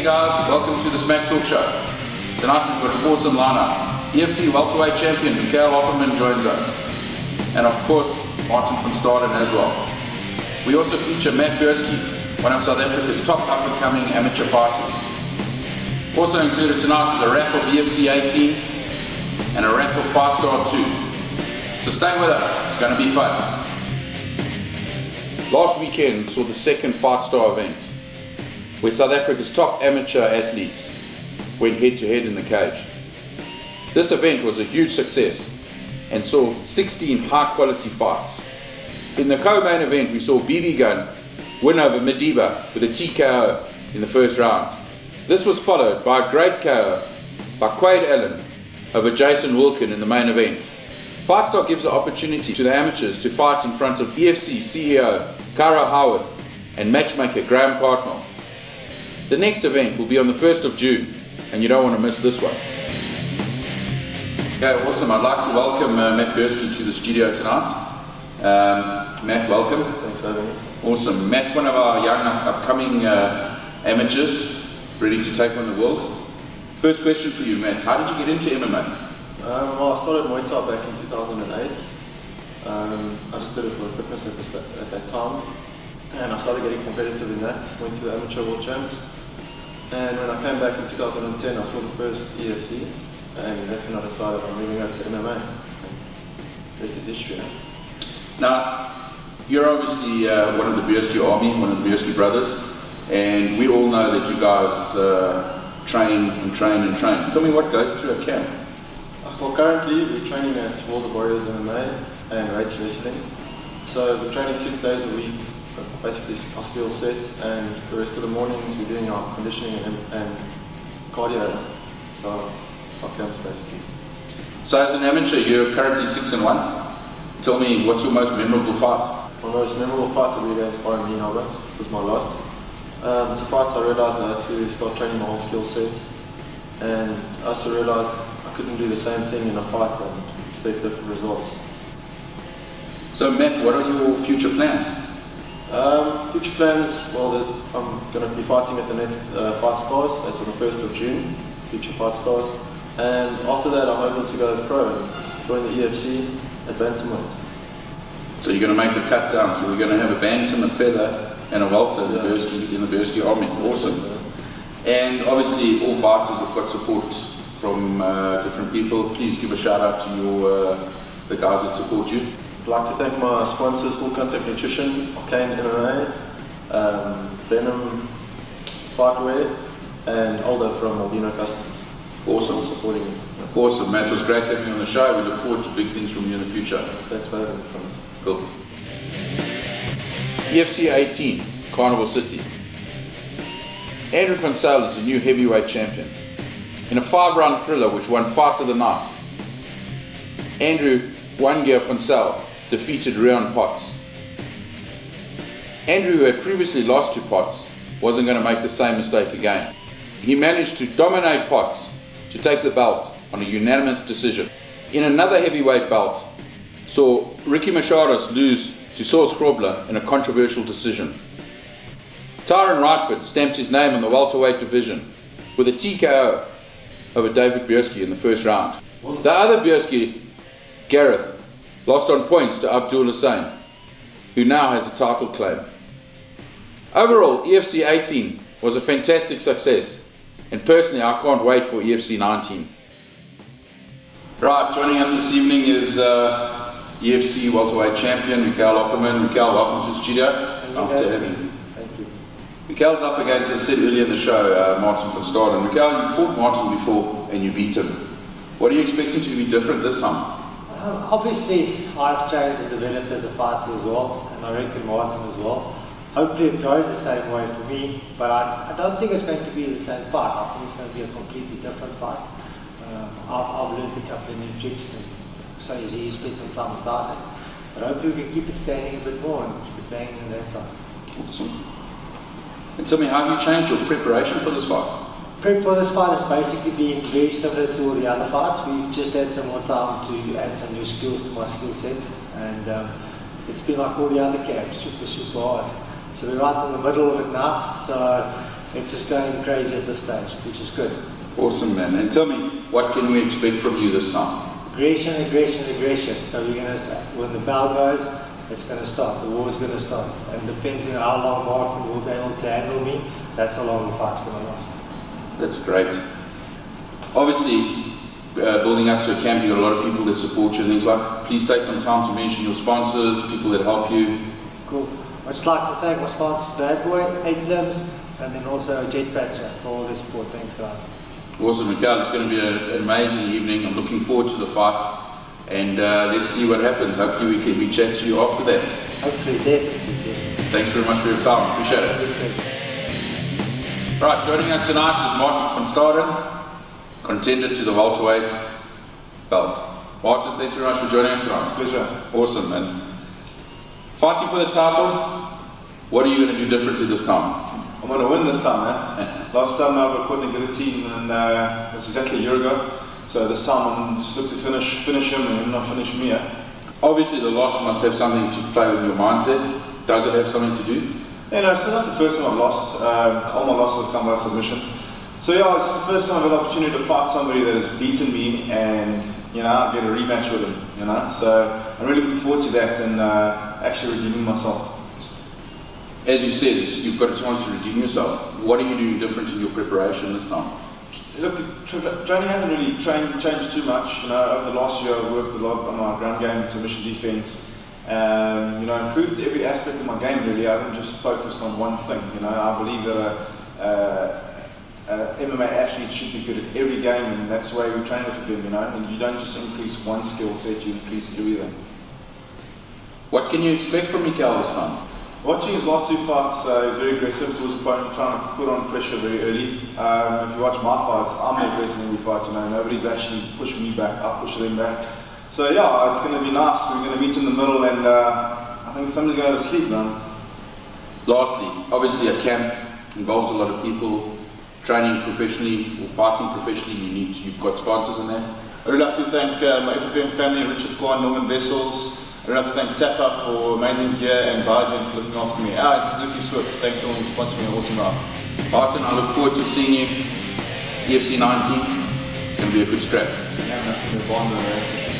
Hey guys, welcome to the Smacktalk show. Tonight we've got an awesome lineup. EFC Welterweight Champion Michiel Opperman joins us. And of course, Martin from Staden as well. We also feature Matt Bruiski, one of South Africa's top up-and-coming amateur fighters. Also included tonight is a wrap of EFC 18 and a wrap of Fight Star 2. So stay with us, it's going to be fun. Last weekend saw the second Fight Star event, where South Africa's top amateur athletes went head-to-head in the cage. This event was a huge success and saw 16 high-quality fights. In the co-main event, we saw BB Gun win over Madiba with a TKO in the first round. This was followed by a great KO by Quade Allen over Jason Wilkin in the main event. Fight Star gives the opportunity to the amateurs to fight in front of EFC CEO Cara Howarth and matchmaker Graham Cartmell. The next event will be on the 1st of June, and you don't want to miss this one. Okay, awesome. I'd like to welcome Matt Bruiski to the studio tonight. Matt, welcome. Thanks for having me. Awesome. Matt's one of our young upcoming amateurs, ready to take on the world. First question for you, Matt. How did you get into MMA? Well, I started Muay Thai back in 2008. I just did it for fitness at that time, and I started getting competitive in that. Went to the amateur world champs. And when I came back in 2010, I saw the first EFC, and that's when I decided I'm moving over to MMA. And the rest is history. Now, you're obviously one of the Bruiski army, one of the Bruiski brothers, and we all know that you guys train and train and train. Tell me what goes through a camp. Well, currently we're training at World of Warriors MMA and Rates Wrestling. So we're training 6 days a week. Basically our skill set, and the rest of the mornings we're doing our conditioning and cardio. So our camps basically. So as an amateur, you're currently 6-1. Tell me, what's your most memorable fight? My most memorable fight will be against Byron Heenhover. It was my last. It's a fight I realised I had to start training my whole skill set, and I also realised I couldn't do the same thing in a fight and expect different results. So Matt, what are your future plans? Future plans, well, I'm going to be fighting at the next Fight Stars. That's on the 1st of June, future Fight Stars. And after that, I'm hoping to go pro and join the EFC at bantamweight. So you're going to make the cut down. So we're going to have a bantam, a feather, and a welter in the Bruiski army. Awesome. And obviously, all fighters have got support from different people. Please give a shout out to the guys that support you. I'd like to thank my sponsors, Full Contact Nutrition, Arcane MMA, Venom Fightwear, and Aldo from Albino Customs. Awesome. Supporting me. Awesome, Matt. It was great having you on the show. We look forward to big things from you in the future. Thanks for having me. Cool. EFC 18, Carnival City. Andrew van Zyl is the new heavyweight champion. In a 5-round thriller which won Fight of the Night, Andrew Wangear van Zyl defeated Rion Potts. Andrew, who had previously lost to Potts, wasn't going to make the same mistake again. He managed to dominate Potts to take the belt on a unanimous decision. In another heavyweight bout, saw Ricky Machados lose to Source Krobler in a controversial decision. Tyron Rightford stamped his name on the welterweight division with a TKO over David Bruiski in the first round. The other Bruiski, Gareth, lost on points to Abdul Hussain, who now has a title claim. Overall, EFC 18 was a fantastic success, and personally I can't wait for EFC 19. Right, joining us this evening is EFC Welterweight Champion Michiel Opperman. Michiel, welcome to the studio. Nice to have you. Thank you. Michiel's up against, as I said earlier in the show, Martin van Staden. Michiel, you fought Martin before and you beat him. What are you expecting to be different this time? Obviously, I've changed and developed as a fighter as well, and I reckon Martin as well. Hopefully it goes the same way for me, but I don't think it's going to be the same fight. I think it's going to be a completely different fight. I've learned a couple of new tricks, and so he spent some time with that. But hopefully we can keep it standing a bit more and keep it banging on that side. Awesome. And tell me, how have you changed your preparation for this fight? Prep for this fight has basically been very similar to all the other fights. We've just had some more time to add some new skills to my skill set, and it's been like all the other camps, super hard. So we're right in the middle of it now. So it's just going crazy at this stage, which is good. Awesome, man. And tell me, what can we expect from you this time? Aggression, aggression, aggression. So we're going to start. When the bell goes, it's going to start. The war's going to start. And depending on how long Martin will be able to handle me, that's how long the fight's going to last. That's great. Obviously, building up to a camp, you've got a lot of people that support you and things like. Please take some time to mention your sponsors, people that help you. Cool. I'd just like to thank my sponsors, Bad Boy, 8 Limbs, and then also Jetpack for all the support. Thanks, guys. Awesome, Michiel. It's going to be an amazing evening. I'm looking forward to the fight, and let's see what happens. Hopefully, we chat to you after that. Hopefully, definitely. Thanks very much for your time. Appreciate it. Right, joining us tonight is Martin from Staden, contender to the welterweight belt. Martin, thanks very much for joining us tonight. It's a pleasure. Awesome, man. Fighting for the title, what are you going to do differently this time? I'm going to win this time, man. Last time I got caught in a good team, and it was exactly a year ago. So this time I'm just looking to finish him and not finish me. Obviously, the loss must have something to play with your mindset. Does it have something to do? Yeah, no, it's not the first time I've lost. All my losses have come by submission. So yeah, it's the first time I've had the opportunity to fight somebody that has beaten me, and I get a rematch with him. So I'm really looking forward to that and actually redeeming myself. As you said, you've got a chance to redeem yourself. What are you doing different in your preparation this time? Look, training hasn't really changed too much. Over the last year I've worked a lot on my ground game, submission defense. Improved every aspect of my game really. I haven't just focused on one thing. I believe that an MMA athlete should be good at every game, and that's the way we train with them. And you don't just increase one skill set, you increase everything. What can you expect from Michiel this time? Watching his last 2 fights, he's very aggressive towards the opponent, trying to put on pressure very early. If you watch my fights, I'm more aggressive in every fight. Nobody's actually pushing me back, I push them back. So yeah, it's going to be nice. We're going to meet in the middle, and I think somebody's going to sleep, man. Lastly, obviously a camp involves a lot of people. Training professionally or fighting professionally, you've got sponsors in there. I'd really like to thank my FFM family, Richard Kwan, Norman Vessels. I'd like to thank Tap Up for amazing gear and Biogen for looking after me. And Suzuki Swift, thanks for sponsoring me an awesome ride. Martin, I look forward to seeing you. EFC 19, it's going to be a good scrap. Yeah, that's going to be a bond, that's for sure.